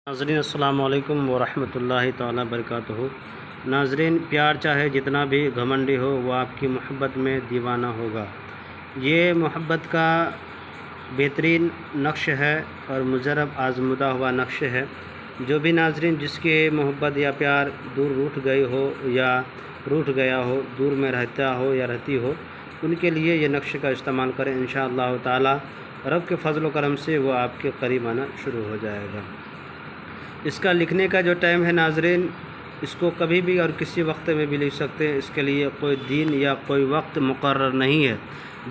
नाज़रीन अस्सलामु अलैकुम वरहमतुल्लाहि ताला बरकातुहू। नाज़रीन, प्यार चाहे जितना भी घमंडी हो वो आपकी मोहब्बत में दीवाना होगा। ये मोहब्बत का बेहतरीन नक्श है और मुजरब आज़मुदा हुआ नक्श है। जो भी नाज़रीन जिसके मोहब्बत या प्यार दूर रूठ गई हो या रूठ गया हो, दूर में रहता हो या रहती हो, उनके लिए ये नक्श का इस्तेमाल करें। इंशाअल्लाह ताला रब के फ़ज़ल व करम से वो आपके करीब आना शुरू हो जाएगा। इसका लिखने का जो टाइम है नाज़रीन, इसको कभी भी और किसी वक्त में भी लिख सकते हैं। इसके लिए कोई दिन या कोई वक्त मुकर्रर नहीं है।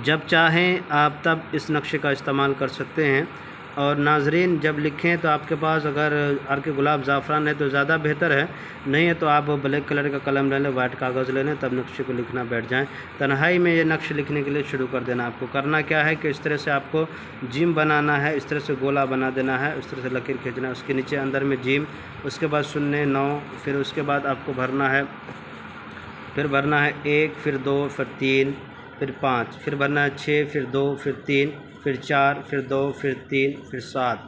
जब चाहें आप तब इस नक्शे का इस्तेमाल कर सकते हैं। और नाज़रीन, जब लिखें तो आपके पास अगर अर्क गुलाब ज़ाफ़रान है तो ज़्यादा बेहतर है, नहीं है तो आप ब्लैक कलर का कलम ले लें, वाइट कागज़ ले लें, तब नक्शे को लिखना बैठ जाएं। तन्हाई में ये नक्श लिखने के लिए शुरू कर देना। आपको करना क्या है कि इस तरह से आपको जिम बनाना है, इस तरह से गोला बना देना है, इस तरह से लकीर खींचना है, उसके नीचे अंदर में जिम, उसके बाद शून्य 9, फिर उसके बाद आपको भरना है, फिर भरना है 1, फिर 2, फिर 3, फिर 5, फिर भरना है 6, फिर 2, फिर 3, फिर 4, फिर 2, फिर 3, फिर 7।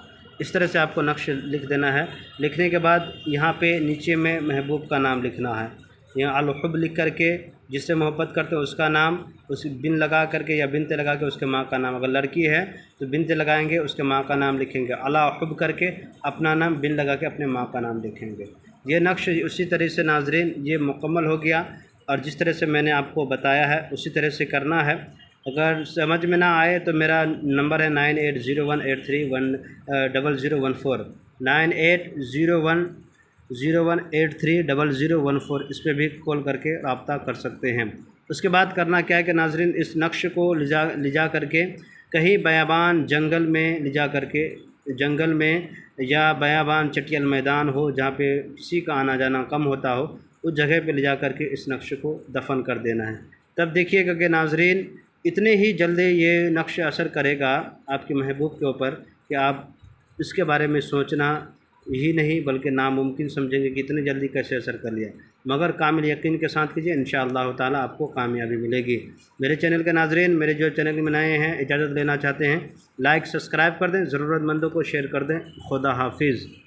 इस तरह से आपको नक्श लिख देना है। लिखने के बाद यहाँ पे नीचे में महबूब का नाम लिखना है। यहाँ अल-हुब लिख करके जिससे मोहब्बत करते हो उसका नाम, उस बिन लगा करके या बिनते लगा के उसके माँ का नाम, अगर लड़की है तो बिनते लगाएंगे, उसके माँ का नाम लिखेंगे। अला-हुब करके अपना नाम, बिन लगा के अपने माँ का नाम लिखेंगे। ये नक्श उसी तरह से नाज़रीन ये मुकम्मल हो गया और जिस तरह से मैंने आपको बताया है उसी तरह से करना है। अगर समझ में ना आए तो मेरा नंबर है 980183100014, 980101830014। इस पर भी कॉल करके रब्ता कर सकते हैं। उसके बाद करना क्या है कि नाज़रीन इस नक्श को लिजा करके कहीं बयाबान जंगल में लिजा करके, जंगल में या बयाबान चटियल मैदान हो जहाँ पे किसी का आना जाना कम होता हो, उस जगह पे ले जा करके इस नक्श को दफन कर देना है। तब देखिएगा कि नाज़रीन इतने ही जल्दी ये नक्श असर करेगा आपके महबूब के ऊपर कि आप इसके बारे में सोचना ही नहीं बल्कि नामुमकिन समझेंगे कि इतनी जल्दी कैसे असर कर लिया। मगर कामिल यकीन के साथ कीजिए, इंशाअल्लाह ताला आपको कामयाबी मिलेगी। मेरे चैनल के नाज़रीन, मेरे जो चैनल में नए हैं, इजाज़त लेना चाहते हैं, लाइक सब्सक्राइब कर दें, ज़रूरतमंदों को शेयर कर दें। खुदा हाफिज़।